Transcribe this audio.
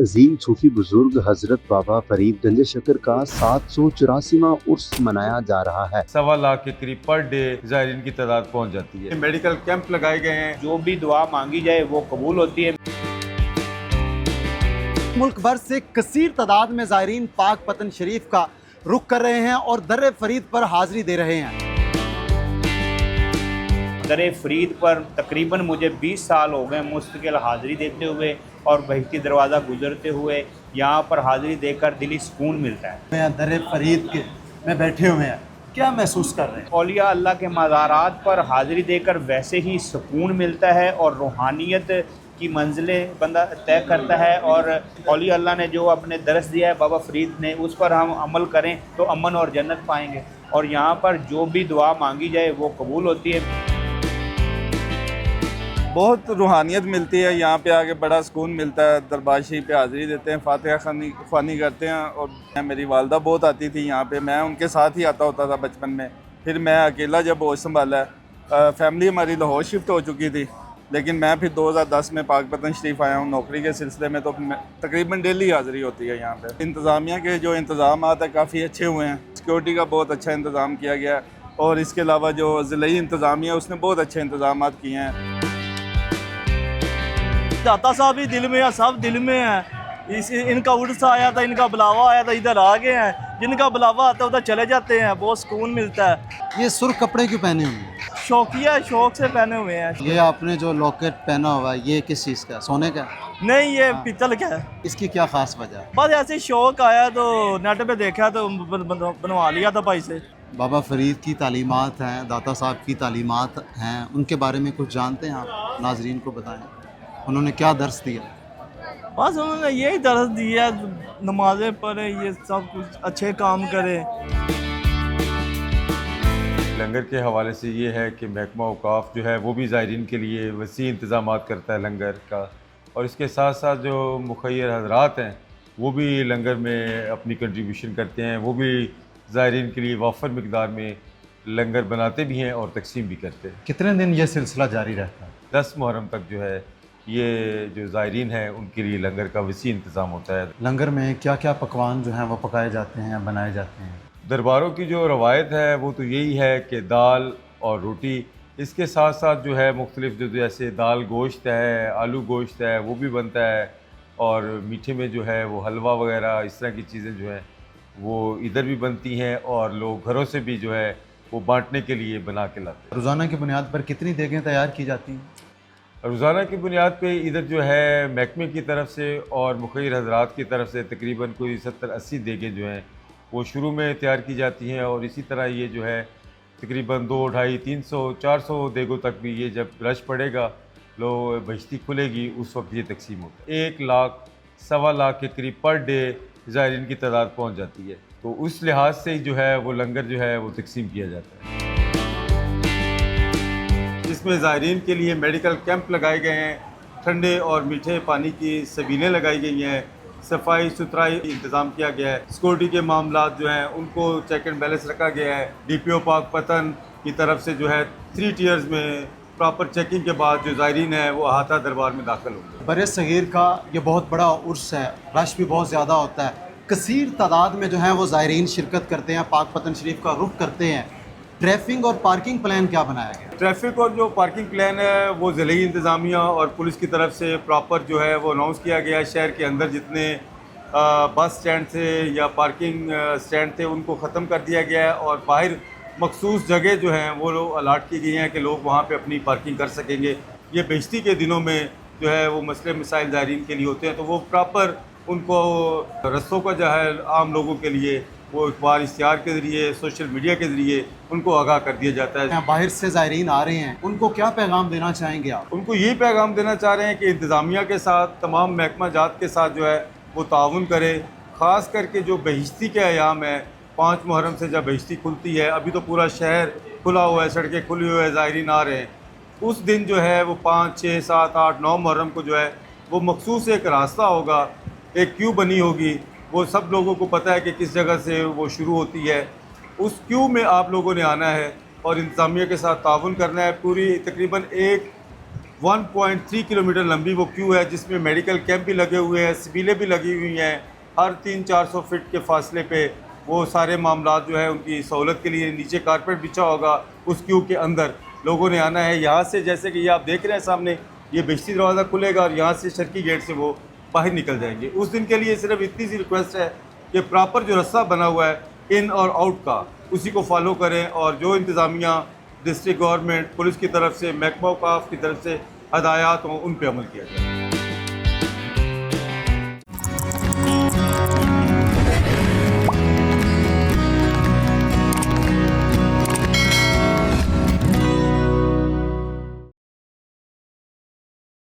अजीम सूफी बुजुर्ग हजरत बाबा फरीद गंज शकर का 784वां उर्स मनाया जा रहा है। 1.25 लाख के करीब पर डे ज़ायरीन की तादाद पहुँच जाती है। मेडिकल कैंप लगाए गए हैं। जो भी दुआ मांगी जाए वो कबूल होती है। मुल्क भर से कसीर तादाद में ज़ायरीन पाक पतन शरीफ का रुख कर रहे हैं और दर फरीद पर हाज़िरी दे रहे हैं। दर फरीद पर तकरीबन मुझे 20 साल हो गए मुस्तकिल हाज़िरी देते हुए और बहती दरवाज़ा गुजरते हुए यहाँ पर हाज़िरी देकर दिली सुकून मिलता है। दर फरीद के में बैठे हुए हैं, क्या महसूस कर रहे हैं? औलिया अल्लाह के मज़ारात पर हाज़िरी देकर वैसे ही सुकून मिलता है और रूहानियत की मंजिलें बंदा तय करता है। और औलिया अल्लाह ने जो अपने दरस दिया है बाबा फरीद ने, उस पर हम अमल करें तो अमन और जन्नत पाएंगे। और यहाँ पर जो भी दुआ मांगी जाए वो कबूल होती है। बहुत रूहानियत मिलती है, यहाँ पे आके बड़ा सुकून मिलता है। दरबार शरीफ पे हाज़िरी देते हैं, फातिहा ख़वानी करते हैं। और मेरी वालदा बहुत आती थी यहाँ पे, मैं उनके साथ ही आता होता था बचपन में। फिर मैं अकेला जब होश संभाला, फैमिली हमारी लाहौर शिफ्ट हो चुकी थी, लेकिन मैं फिर 2010 में पाकपतन शरीफ आया हूँ नौकरी के सिलसिले में। तो तकरीबन डेली हाज़िरी होती है यहाँ पे। इंतज़ामिया के जो इंतज़ाम है काफ़ी अच्छे हुए हैं। सिक्योरिटी का बहुत अच्छा इंतज़ाम किया गया है और इसके अलावा जो ज़िलाई इंतज़ामिया उसने बहुत अच्छे इंतज़ाम किए हैं। दाता साहब भी दिल में है, सब दिल में है। इनका उर्स आया था, इनका बुलावा आया था, इधर आ गए हैं। जिनका बुलावा आता है उधर चले जाते हैं, बहुत सुकून मिलता है। ये सुर्ख कपड़े क्यों पहने हुए हैं? शौकिया, शौक से पहने हुए हैं। ये आपने जो लॉकेट पहना हुआ है, ये किस चीज़ का? सोने का? नहीं, ये पीतल का है। इसकी क्या खास वजह है? बस ऐसे शौक आया तो नेट पे देखा तो बनवा लिया था भाई से। बाबा फरीद की तालीमात हैं, दाता साहब की तालीमात हैं, उनके बारे में कुछ जानते हैं आप? नाजरीन को बताएं, उन्होंने क्या दर्स दिया? बस उन्होंने यही दर्स दिया, नमाजें पढ़े, ये सब कुछ अच्छे काम करें। लंगर के हवाले से ये है कि महकमा औकाफ जो है वो भी ज़ायरीन के लिए वसी इंतज़ाम करता है लंगर का। और इसके साथ साथ जो मुखय्यर हज़रात हैं वो भी लंगर में अपनी कंट्रीब्यूशन करते हैं। वो भी ज़ायरीन के लिए वाफर मिकदार में लंगर बनाते भी हैं और तकसीम भी करते हैं। कितने दिन ये सिलसिला जारी रहता है? 10 मुहर्रम तक जो है ये जो ज़ायरीन है उनके लिए लंगर का वसी इंतज़ाम होता है। लंगर में क्या क्या पकवान जो हैं वो पकाए जाते हैं, बनाए जाते हैं? दरबारों की जो रवायत है वो तो यही है कि दाल और रोटी, इसके साथ साथ जो है मुख्तलिफ जो जैसे दाल गोश्त है, आलू गोश्त है, वो भी बनता है। और मीठे में जो है वो हलवा वगैरह इस तरह की चीज़ें जो हैं वो इधर भी बनती हैं और लोग घरों से भी जो है वो बांटने के लिए बना के लाते हैं। रोज़ाना की बुनियाद पर कितनी देगें तैयार की जाती हैं? रोज़ाना की बुनियाद पे इधर जो है महकमे की तरफ से और मुखय्यर हज़रात की तरफ से तकरीबन कोई 70-80 देगें जो हैं वो शुरू में तैयार की जाती हैं। और इसी तरह ये जो है तकरीबन 2, 250, 300, 400 देगों तक भी ये जब रश पड़ेगा, लो बहिश्ती खुलेगी, उस वक्त ये तकसीम होता है। 1 लाख 1.25 लाख के करीब पर डे ज़ायरीन की तादाद पहुँच जाती है। तो उस लिहाज से जो है वो लंगर जो है वो तकसीम किया जाता है। इसमें ज़ायरीन के लिए मेडिकल कैंप लगाए गए हैं, ठंडे और मीठे पानी की सबीलें लगाई गई हैं, सफाई सुथराई इंतज़ाम किया गया है। सिक्योरिटी के मामलात जो हैं उनको चेक एंड बैलेंस रखा गया है। DPO पाक पतन की तरफ से जो है 3 टियर्स में प्रॉपर चेकिंग के बाद जो ज़ायरीन है वो अहाता दरबार में दाखिल होंगे। बर सग़ीर का ये बहुत बड़ा उर्स है, रश भी बहुत ज़्यादा होता है, कसीर तादाद में जो है वो ज़ायरीन शिरकत करते हैं, पाक पतन शरीफ का रुख करते हैं। ट्रैफिक और पार्किंग प्लान क्या बनाया गया? ट्रैफिक और जो पार्किंग प्लान है वो ज़िले इंतज़ामिया और पुलिस की तरफ से प्रॉपर जो है वो अनाउंस किया गया है। शहर के अंदर जितने बस स्टैंड थे या पार्किंग स्टैंड थे उनको ख़त्म कर दिया गया है और बाहर मखसूस जगह जो हैं वो अलाट की गई हैं कि लोग वहाँ पे अपनी पार्किंग कर सकेंगे। ये बेइज्जती के दिनों में जो है वो मसले मसाइल ज़ायरीन के लिए होते हैं, तो वो प्रॉपर उनको रस्तों का जो है आम लोगों के लिए वो अखबार इश्तिहार के ज़रिए, सोशल मीडिया के ज़रिए उनको आगाह कर दिया जाता है। बाहर से ज़ायरीन आ रहे हैं, उनको क्या पैगाम देना चाहेंगे आप? उनको यही पैगाम देना चाह रहे हैं कि इंतज़ामिया के साथ, तमाम महकमा जात के साथ जो है वो ताउन करे। ख़ास करके जो बहिश्ती के अयाम है, 5 मुहर्रम से जब बहिश्ती खुलती है, अभी तो पूरा शहर खुला हुआ है, सड़कें खुली हुई है, ज़ायरीन आ रहे हैं। उस दिन जो है वो 5, 6, 7, 8, 9 मुहर्रम को जो है वो मखसूस एक रास्ता होगा, एक क्यू बनी होगी, वो सब लोगों को पता है कि किस जगह से वो शुरू होती है। उस क्यू में आप लोगों ने आना है और इंतज़ामिया के साथ ताउन करना है। पूरी तकरीबन एक 1.3 किलोमीटर लंबी वो क्यू है, जिसमें मेडिकल कैंप भी लगे हुए हैं, सिविलें भी लगी हुई हैं। हर 300-400 फीट के फासले पे वो सारे मामला जो है उनकी सहूलत के लिए नीचे कारपेट बिछा होगा। उस क्यू के अंदर लोगों ने आना है। यहाँ से जैसे कि ये आप देख रहे हैं सामने, ये बेशती दरवाज़ा खुलेगा और यहाँ से शर्की गेट से वो बाहर निकल जाएंगे। उस दिन के लिए सिर्फ इतनी सी रिक्वेस्ट है कि प्रॉपर जो रास्ता बना हुआ है इन और आउट का, उसी को फॉलो करें और जो इंतज़ामिया, डिस्ट्रिक्ट गवर्नमेंट, पुलिस की तरफ से, महकमा औकाफ की तरफ से हदायत हों, उन पर अमल किया जाए।